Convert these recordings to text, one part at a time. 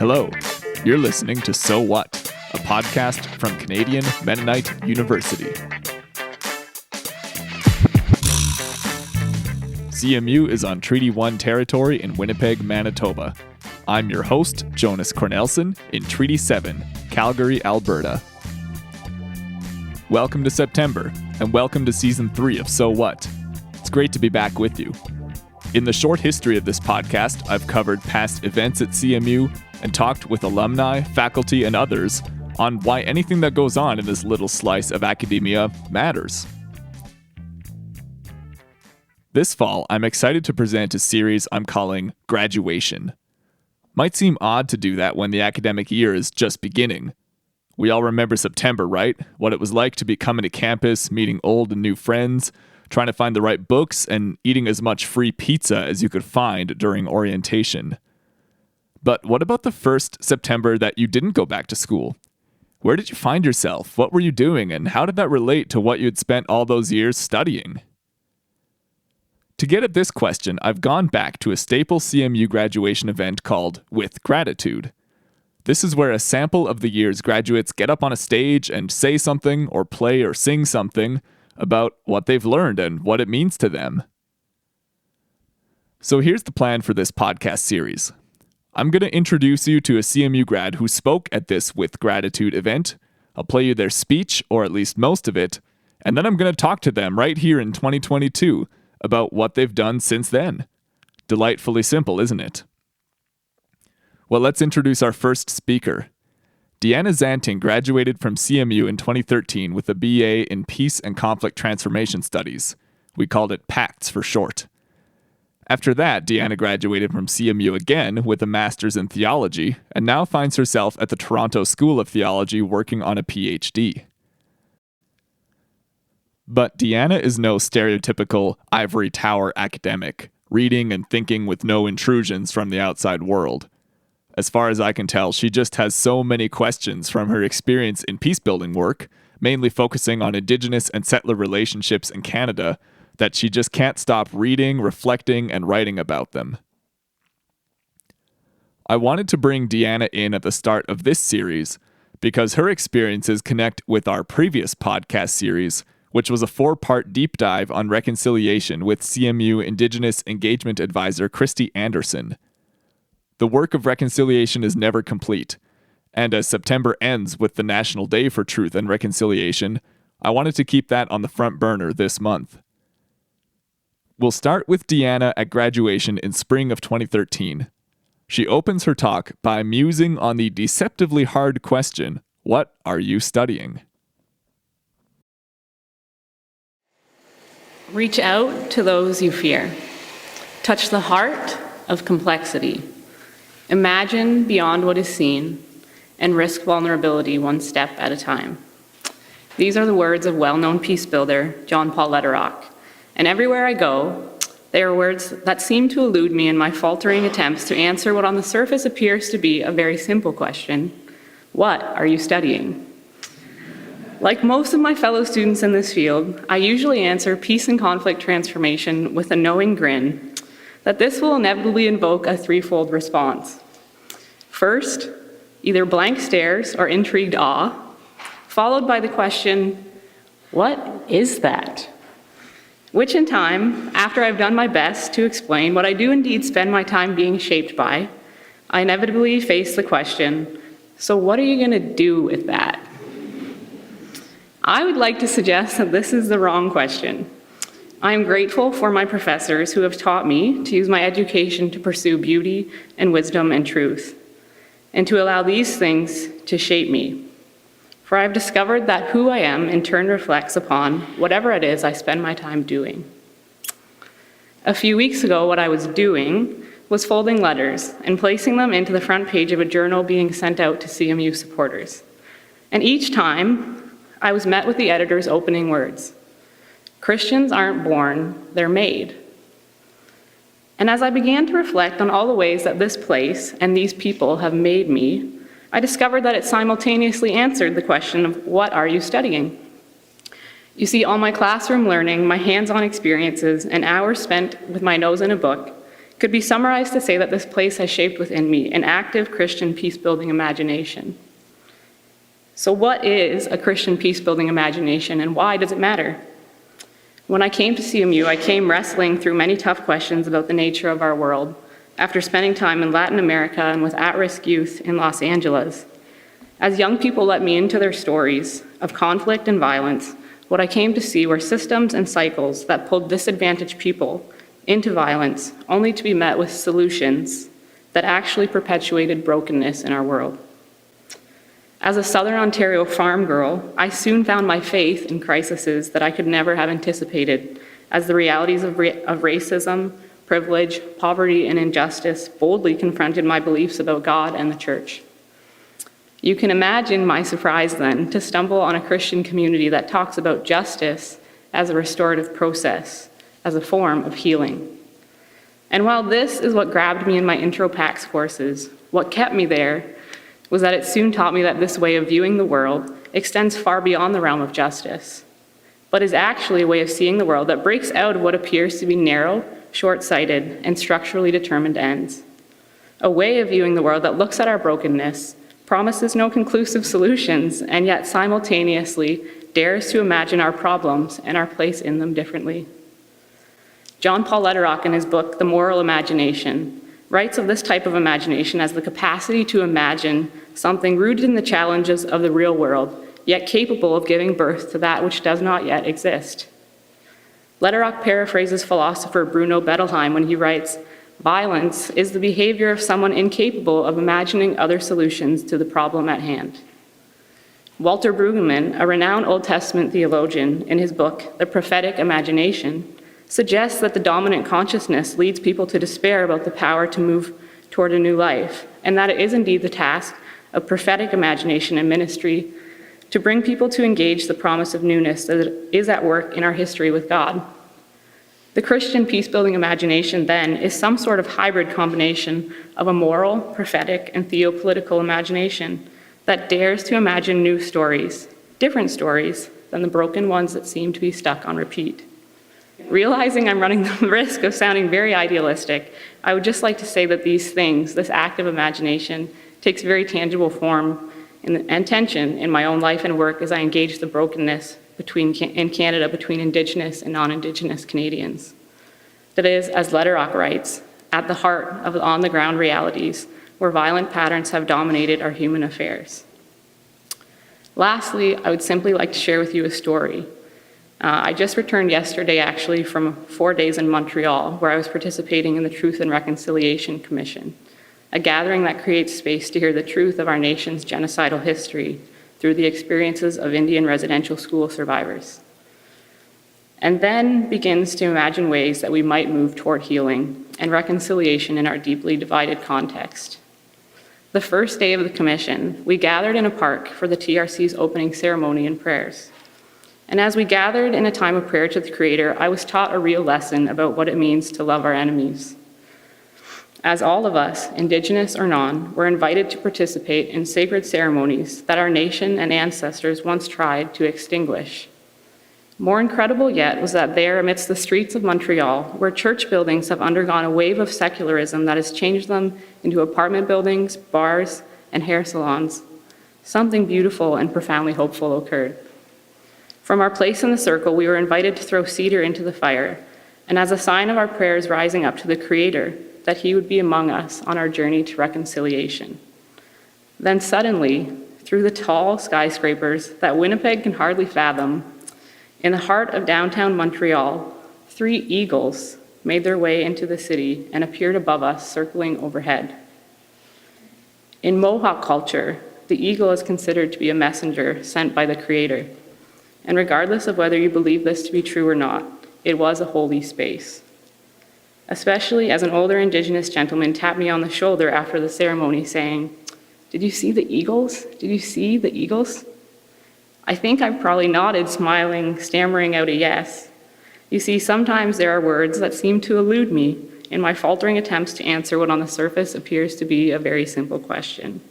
Hello, you're listening to So What, a podcast from Canadian Mennonite University. CMU is on Treaty 1 territory in Winnipeg, Manitoba. I'm your host, Jonas Cornelson, in Treaty 7, Calgary, Alberta. Welcome to September, and welcome to Season 3 of So What. It's great to be back with you. In the short history of this podcast, I've covered past events at CMU and talked with alumni, faculty, and others on why anything that goes on in this little slice of academia matters. This fall, I'm excited to present a series I'm calling Graduation. Might seem odd to do that when the academic year is just beginning. We all remember September, right? What it was like to be coming to campus, meeting old and new friends, trying to find the right books, and eating as much free pizza as you could find during orientation. But what about the first September that you didn't go back to school? Where did you find yourself? What were you doing? And how did that relate to what you had spent all those years studying? To get at this question, I've gone back to a staple CMU graduation event called With Gratitude. This is where a sample of the year's graduates get up on a stage and say something or play or sing something about what they've learned and what it means to them. So here's the plan for this podcast series. I'm going to introduce you to a CMU grad who spoke at this With Gratitude event. I'll play you their speech, or at least most of it, and then I'm going to talk to them right here in 2022 about what they've done since then. Delightfully simple, isn't it? Well, let's introduce our first speaker. Deanna Zantingh graduated from CMU in 2013 with a BA in Peace and Conflict Transformation Studies. We called it PACTS for short. After that, Deanna graduated from CMU again with a master's in theology, and now finds herself at the Toronto School of Theology working on a PhD. But Deanna is no stereotypical ivory tower academic, reading and thinking with no intrusions from the outside world. As far as I can tell, she just has so many questions from her experience in peacebuilding work, mainly focusing on Indigenous and settler relationships in Canada, that she just can't stop reading, reflecting, and writing about them. I wanted to bring Deanna in at the start of this series because her experiences connect with our previous podcast series, which was a 4-part deep dive on reconciliation with CMU Indigenous Engagement Advisor Christy Anderson. The work of reconciliation is never complete, and as September ends with the National Day for Truth and Reconciliation, I wanted to keep that on the front burner this month. We'll start with Deanna at graduation in spring of 2013. She opens her talk by musing on the deceptively hard question, what are you studying? Reach out to those you fear. Touch the heart of complexity. Imagine beyond what is seen and risk vulnerability one step at a time. These are the words of well-known peace builder John Paul Lederach. And everywhere I go, they are words that seem to elude me in my faltering attempts to answer what on the surface appears to be a very simple question. What are you studying? Like most of my fellow students in this field, I usually answer peace and conflict transformation with a knowing grin that this will inevitably invoke a threefold response. First, either blank stares or intrigued awe, followed by the question, what is that? Which in time, after I've done my best to explain what I do indeed spend my time being shaped by, I inevitably face the question, so what are you going to do with that? I would like to suggest that this is the wrong question. I am grateful for my professors who have taught me to use my education to pursue beauty and wisdom and truth, and to allow these things to shape me. For I have discovered that who I am in turn reflects upon whatever it is I spend my time doing. A few weeks ago, what I was doing was folding letters and placing them into the front page of a journal being sent out to CMU supporters. And each time, I was met with the editor's opening words, Christians aren't born, they're made. And as I began to reflect on all the ways that this place and these people have made me, I discovered that it simultaneously answered the question of what are you studying? You see, all my classroom learning, my hands-on experiences, and hours spent with my nose in a book could be summarized to say that this place has shaped within me an active Christian peace-building imagination. So what is a Christian peace-building imagination, and why does it matter? When I came to CMU, I came wrestling through many tough questions about the nature of our world after spending time in Latin America and with at-risk youth in Los Angeles. As young people let me into their stories of conflict and violence, what I came to see were systems and cycles that pulled disadvantaged people into violence, only to be met with solutions that actually perpetuated brokenness in our world. As a Southern Ontario farm girl, I soon found my faith in crises that I could never have anticipated, as the realities of racism, privilege, poverty, and injustice boldly confronted my beliefs about God and the church. You can imagine my surprise then to stumble on a Christian community that talks about justice as a restorative process, as a form of healing. And while this is what grabbed me in my intro PAX courses, what kept me there was that it soon taught me that this way of viewing the world extends far beyond the realm of justice, but is actually a way of seeing the world that breaks out of what appears to be narrow, short-sighted, and structurally determined ends. A way of viewing the world that looks at our brokenness, promises no conclusive solutions, and yet simultaneously dares to imagine our problems and our place in them differently. John Paul Lederach, in his book, The Moral Imagination, writes of this type of imagination as the capacity to imagine something rooted in the challenges of the real world, yet capable of giving birth to that which does not yet exist. Lederach paraphrases philosopher Bruno Bettelheim when he writes, "Violence is the behavior of someone incapable of imagining other solutions to the problem at hand." Walter Brueggemann, a renowned Old Testament theologian, in his book, The Prophetic Imagination, suggests that the dominant consciousness leads people to despair about the power to move toward a new life, and that it is indeed the task of prophetic imagination and ministry to bring people to engage the promise of newness that is at work in our history with God. The Christian peace-building imagination, then, is some sort of hybrid combination of a moral, prophetic, and theopolitical imagination that dares to imagine new stories, different stories than the broken ones that seem to be stuck on repeat. Realizing I'm running the risk of sounding very idealistic, I would just like to say that these things, this active imagination, takes very tangible form and tension in my own life and work as I engage the brokenness in Canada between Indigenous and non-Indigenous Canadians. That is, as Lederach writes, at the heart of on-the-ground realities where violent patterns have dominated our human affairs. Lastly, I would simply like to share with you a story. I just returned yesterday, actually, from 4 days in Montreal, where I was participating in the Truth and Reconciliation Commission, a gathering that creates space to hear the truth of our nation's genocidal history through the experiences of Indian residential school survivors, and then begins to imagine ways that we might move toward healing and reconciliation in our deeply divided context. The first day of the commission, we gathered in a park for the TRC's opening ceremony and prayers. And as we gathered in a time of prayer to the Creator, I was taught a real lesson about what it means to love our enemies. As all of us, Indigenous or non, were invited to participate in sacred ceremonies that our nation and ancestors once tried to extinguish. More incredible yet was that there, amidst the streets of Montreal, where church buildings have undergone a wave of secularism that has changed them into apartment buildings, bars, and hair salons, something beautiful and profoundly hopeful occurred. From our place in the circle, we were invited to throw cedar into the fire, and as a sign of our prayers rising up to the Creator, that He would be among us on our journey to reconciliation. Then suddenly, through the tall skyscrapers that Winnipeg can hardly fathom, in the heart of downtown Montreal, 3 eagles made their way into the city and appeared above us, circling overhead. In Mohawk culture, the eagle is considered to be a messenger sent by the Creator. And regardless of whether you believe this to be true or not, it was a holy space. Especially as an older Indigenous gentleman tapped me on the shoulder after the ceremony saying, "Did you see the eagles? Did you see the eagles?" I think I probably nodded, smiling, stammering out a yes. You see, sometimes there are words that seem to elude me in my faltering attempts to answer what on the surface appears to be a very simple question.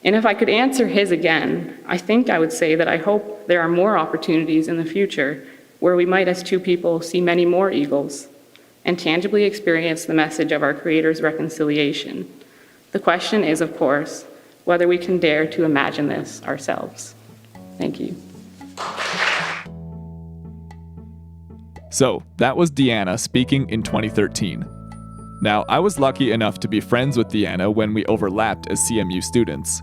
And if I could answer his again, I think I would say that I hope there are more opportunities in the future where we might, as 2 people, see many more eagles, and tangibly experience the message of our Creator's reconciliation. The question is, of course, whether we can dare to imagine this ourselves. Thank you. So, that was Deanna speaking in 2013. Now, I was lucky enough to be friends with Deanna when we overlapped as CMU students.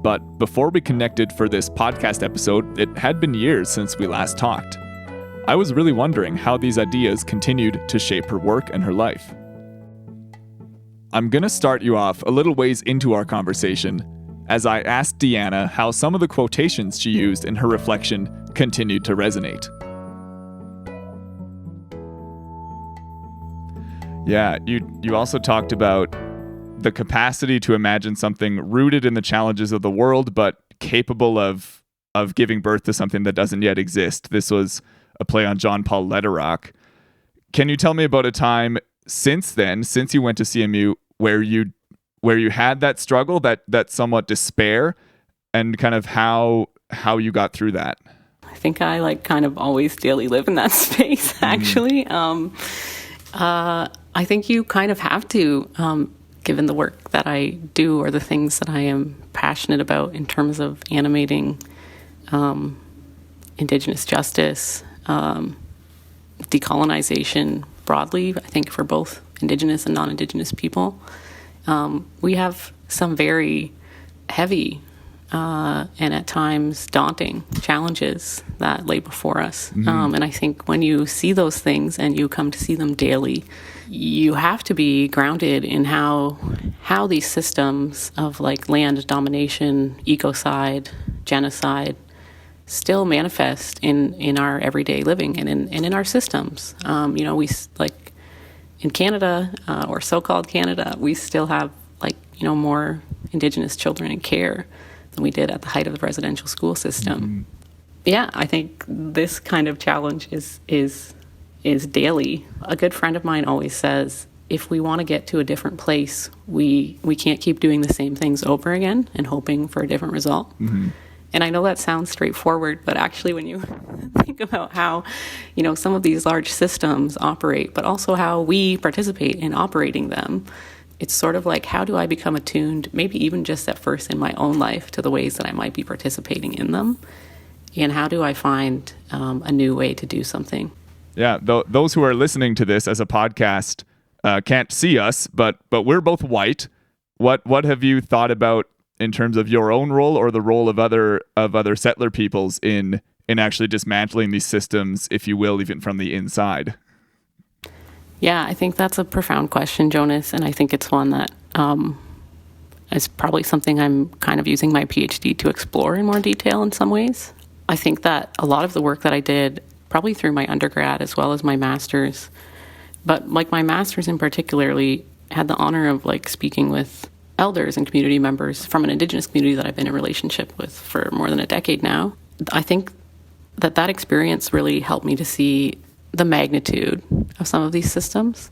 But before we connected for this podcast episode, it had been years since we last talked. I was really wondering how these ideas continued to shape her work and her life. I'm going to start you off a little ways into our conversation as I asked Deanna how some of the quotations she used in her reflection continued to resonate. Yeah, you also talked about the capacity to imagine something rooted in the challenges of the world, but capable of giving birth to something that doesn't yet exist. This was a play on John Paul Lederach. Can you tell me about a time since then, since you went to CMU, where you had that struggle, that somewhat despair, and kind of how you got through that? I think I kind of always daily live in that space, actually. I think you kind of have to, given the work that I do or the things that I am passionate about in terms of animating Indigenous justice, decolonization broadly, I think for both Indigenous and non-Indigenous people. We have some very heavy and at times daunting challenges that lay before us. And I think when you see those things and you come to see them daily, you have to be grounded in how these systems of land domination, ecocide, genocide still manifest in our everyday living and in our systems. We in Canada, or so-called Canada, we still have more Indigenous children in care than we did at the height of the residential school system. Yeah, I think this kind of challenge is daily. A good friend of mine always says, if we want to get to a different place, we can't keep doing the same things over again and hoping for a different result. And I know that sounds straightforward, but actually when you think about how, some of these large systems operate, but also how we participate in operating them, it's sort of like, how do I become attuned, maybe even just at first in my own life, to the ways that I might be participating in them? And how do I find a new way to do something? Yeah, those who are listening to this as a podcast can't see us, but we're both white. What have you thought about in terms of your own role or the role of other settler peoples in actually dismantling these systems, if you will, even from the inside? Yeah, I think that's a profound question, Jonas, and I think it's one that is probably something I'm kind of using my PhD to explore in more detail in some ways. I think that a lot of the work that I did, probably through my undergrad as well as my master's, but my master's in particularly had the honor of speaking with elders and community members from an Indigenous community that I've been in a relationship with for more than a decade now. I think that experience really helped me to see the magnitude of some of these systems.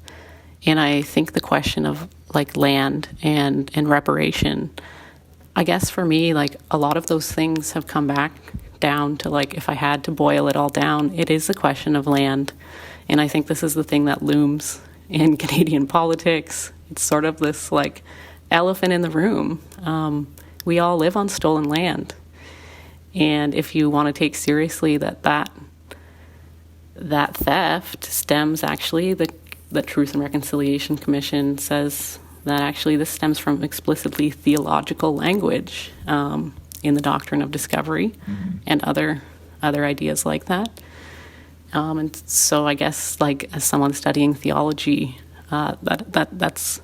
And I think the question of land and reparation, I guess for me, a lot of those things have come back down to if I had to boil it all down, it is a question of land. And I think this is the thing that looms in Canadian politics. It's sort of this elephant in the room. We all live on stolen land. And if you want to take seriously that theft stems actually, the Truth and Reconciliation Commission says that actually this stems from explicitly theological language in the doctrine of discovery and other ideas like that. And so I guess as someone studying theology, that's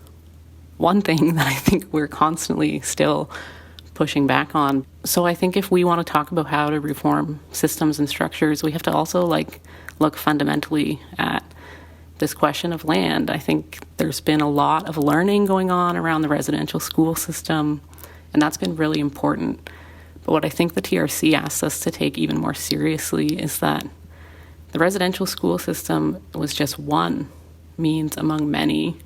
one thing that I think we're constantly still pushing back on. So I think if we want to talk about how to reform systems and structures, we have to also look fundamentally at this question of land. I think there's been a lot of learning going on around the residential school system, and that's been really important. But what I think the TRC asks us to take even more seriously is that the residential school system was just one means among many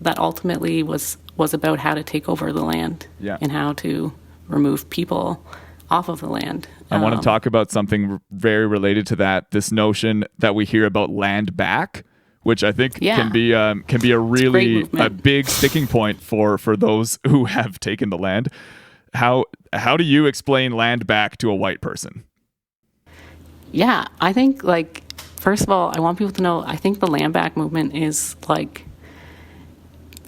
that ultimately was about how to take over the land and how to remove people off of the land. I want to talk about something very related to that, this notion that we hear about land back, which I think Yeah. can be a really movement. big sticking point for those who have taken the land. How do you explain land back to a white person? Yeah, I think, like, first of all, I want people to know, I think the land back movement is, like,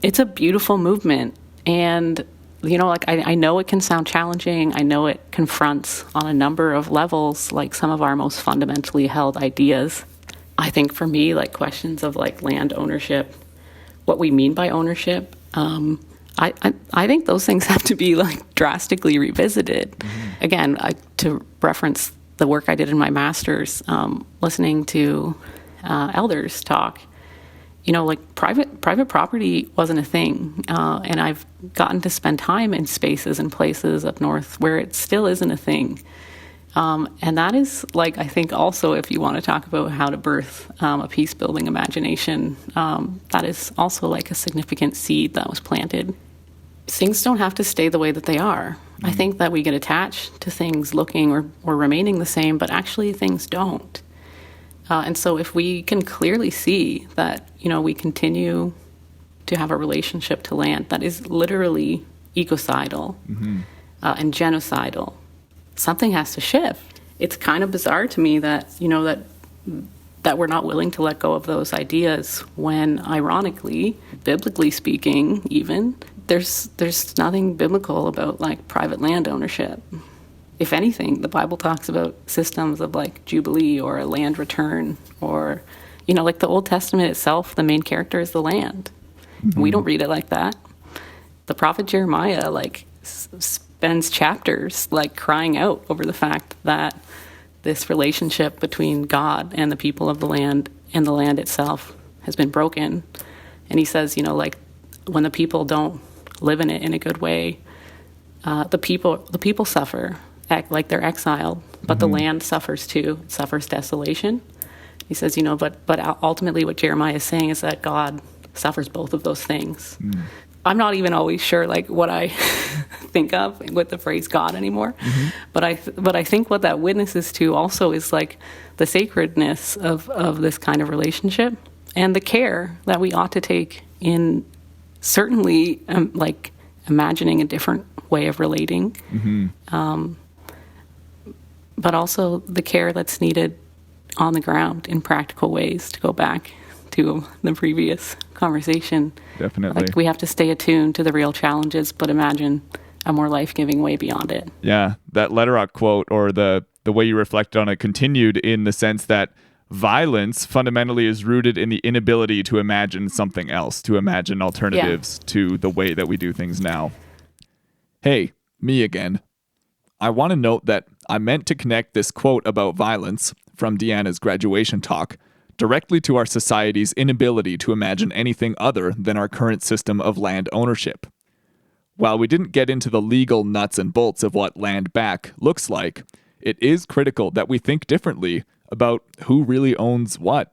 it's a beautiful movement. And, you know, like, I know it can sound challenging. I know it confronts on a number of levels, like, some of our most fundamentally held ideas. I think for me, like, questions of, like, land ownership, what we mean by ownership, I think those things have to be, like, drastically revisited. Mm-hmm. Again, to reference the work I did in my master's, listening to elders talk, you know, like, private property wasn't a thing. And I've gotten to spend time in spaces and places up north where it still isn't a thing. And that is, like, I think also, if you want to talk about how to birth a peace-building imagination, that is also, like, a significant seed that was planted. Things don't have to stay the way that they are. I think that we get attached to things looking or remaining the same, but actually things don't. And so if we can clearly see that, you know, we continue to have a relationship to land that is literally ecocidal and genocidal, something has to shift. It's kind of bizarre to me that, you know, that we're not willing to let go of those ideas when, ironically, biblically speaking, even, there's nothing biblical about, like, private land ownership. If anything, the Bible talks about systems of, like, jubilee or a land return, or, you know, like, the Old Testament itself, the main character is the land. Mm-hmm. We don't read it like that. The prophet Jeremiah, like, spends chapters, like, crying out over the fact that this relationship between God and the people of the land and the land itself has been broken. And he says, you know, like, when the people don't live in it in a good way, the people suffer, like, they're exiled, but the land suffers too. It suffers desolation. He says, you know, but ultimately what Jeremiah is saying is that God suffers both of those things. I'm not even always sure, like, what I think of with the phrase God anymore. But I think what that witnesses to also is, like, the sacredness of this kind of relationship and the care that we ought to take in certainly, like, imagining a different way of relating, but also the care that's needed on the ground in practical ways, to go back to the previous conversation. Definitely. Like, we have to stay attuned to the real challenges, but imagine a more life-giving way beyond it. Yeah, that Letterock quote, or the way you reflected on it, continued in the sense that violence fundamentally is rooted in the inability to imagine something else, to imagine alternatives to the way that we do things now. Hey, me again. I want to note that I meant to connect this quote about violence from Deanna's graduation talk directly to our society's inability to imagine anything other than our current system of land ownership. While we didn't get into the legal nuts and bolts of what land back looks like, it is critical that we think differently about who really owns what.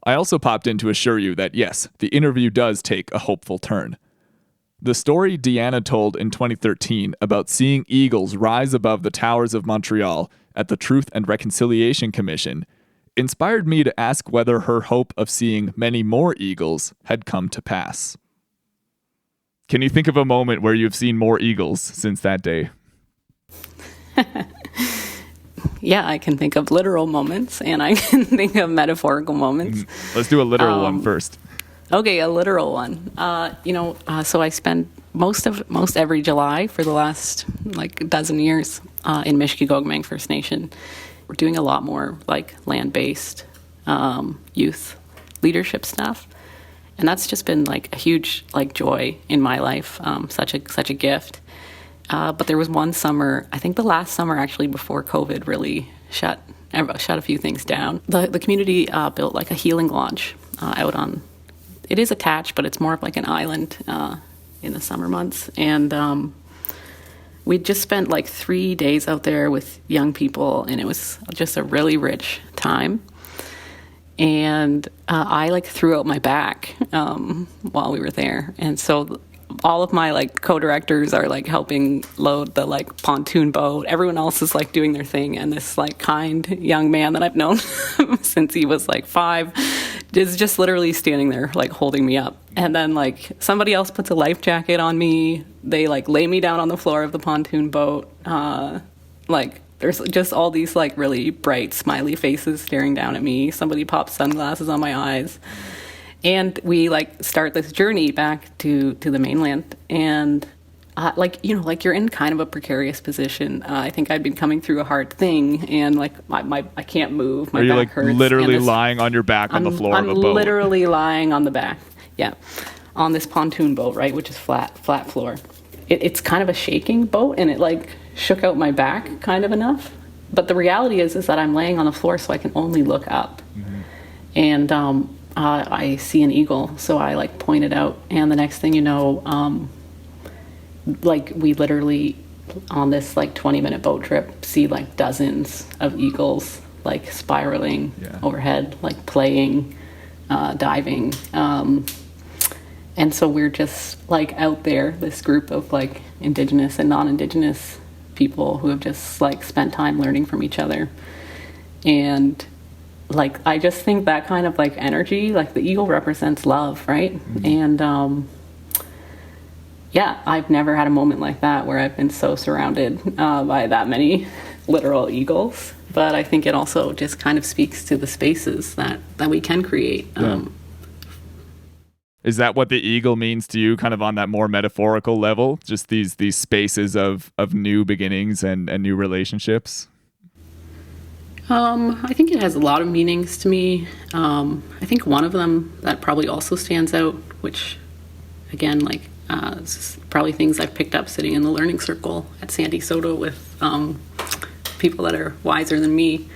I also popped in to assure you that yes, the interview does take a hopeful turn. The story Deanna told in 2013 about seeing eagles rise above the towers of Montreal at the Truth and Reconciliation Commission inspired me to ask whether her hope of seeing many more eagles had come to pass. Can you think of a moment where you've seen more eagles since that day? Yeah, I can think of literal moments, and I can think of metaphorical moments. Let's do a literal one first. Okay, a literal one. So I spend most every July for the last, like, dozen years in Mishkegogmang First Nation. We're doing a lot more, like, land-based youth leadership stuff, and that's just been, like, a huge, like, joy in my life. Such a gift. But there was one summer, I think the last summer actually, before COVID really shut a few things down. The community built, like, a healing lodge out on. It is attached, but it's more of like an island in the summer months. And we just spent, like, 3 days out there with young people, and it was just a really rich time. And I, like, threw out my back while we were there. And so all of my like co-directors are like helping load the like pontoon boat. Everyone else is like doing their thing, and this like kind young man that I've known since he was like 5 is just literally standing there like holding me up. And then like somebody else puts a life jacket on me. They like lay me down on the floor of the pontoon boat. Like there's just all these like really bright smiley faces staring down at me. Somebody pops sunglasses on my eyes. And we like start this journey back to the mainland, and like you're in kind of a precarious position. I think I'd been coming through a hard thing, and like I can't move. My back hurts. Are you like literally lying on your back on the floor of a boat? I'm literally lying on the back, on this pontoon boat, right, which is flat floor. It's kind of a shaking boat, and it like shook out my back kind of enough. But the reality is that I'm laying on the floor, so I can only look up, and I see an eagle, so I like point it out, and the next thing you know, like we literally on this like 20-minute boat trip see like dozens of eagles like spiraling overhead, like playing, diving, and so we're just like out there, this group of like Indigenous and non-Indigenous people who have just like spent time learning from each other. And like I just think that kind of like energy, like the eagle represents love, right? And I've never had a moment like that where I've been so surrounded by that many literal eagles. But I think it also just kind of speaks to the spaces that we can create. Is that what the eagle means to you, kind of on that more metaphorical level? Just these spaces of new beginnings and new relationships? I think it has a lot of meanings to me. I think one of them that probably also stands out, which again, like it's probably things I've picked up sitting in the learning circle at Sandy Soto with people that are wiser than me.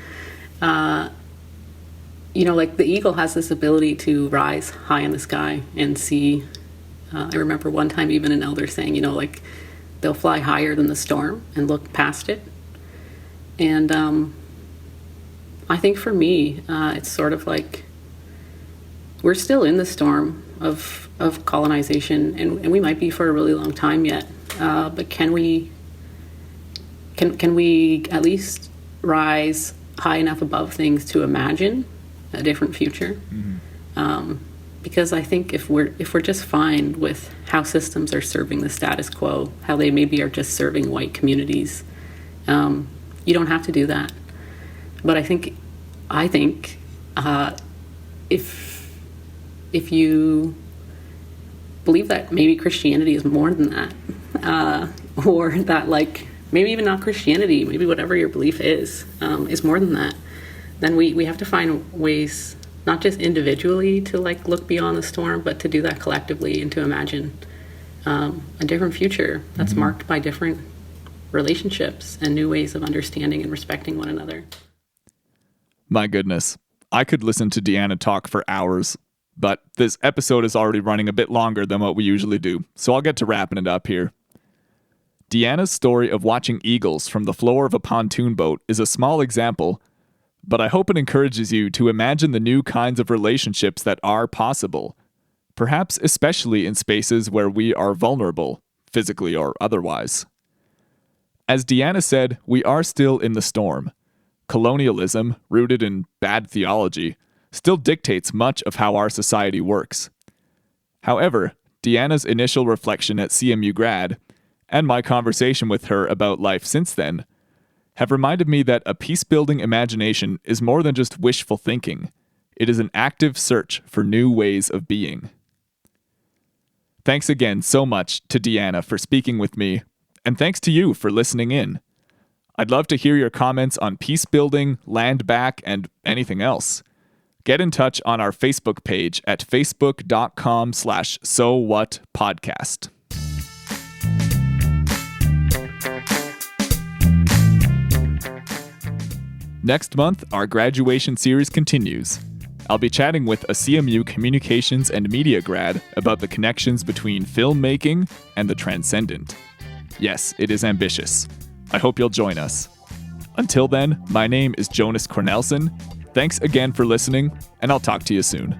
Like the eagle has this ability to rise high in the sky and see. I remember one time even an elder saying, like they'll fly higher than the storm and look past it. And I think for me, it's sort of like we're still in the storm of colonization, and we might be for a really long time yet. But can we at least rise high enough above things to imagine a different future? Because I think if we're just fine with how systems are serving the status quo, how they maybe are just serving white communities, you don't have to do that. But I think if you believe that maybe Christianity is more than that, or that like maybe even not Christianity, maybe whatever your belief is more than that, then we have to find ways, not just individually to like look beyond the storm, but to do that collectively and to imagine a different future that's marked by different relationships and new ways of understanding and respecting one another. My goodness, I could listen to Deanna talk for hours, but this episode is already running a bit longer than what we usually do, so I'll get to wrapping it up here. Deanna's story of watching eagles from the floor of a pontoon boat is a small example, but I hope it encourages you to imagine the new kinds of relationships that are possible, perhaps especially in spaces where we are vulnerable, physically or otherwise. As Deanna said, we are still in the storm. Colonialism, rooted in bad theology, still dictates much of how our society works. However, Deanna's initial reflection at CMU grad, and my conversation with her about life since then, have reminded me that a peace-building imagination is more than just wishful thinking. It is an active search for new ways of being. Thanks again so much to Deanna for speaking with me, and thanks to you for listening in. I'd love to hear your comments on peace building, land back, and anything else. Get in touch on our Facebook page at facebook.com/sowhatpodcast. Next month, our graduation series continues. I'll be chatting with a CMU communications and media grad about the connections between filmmaking and the transcendent. Yes, it is ambitious. I hope you'll join us. Until then, my name is Jonas Cornelson. Thanks again for listening, and I'll talk to you soon.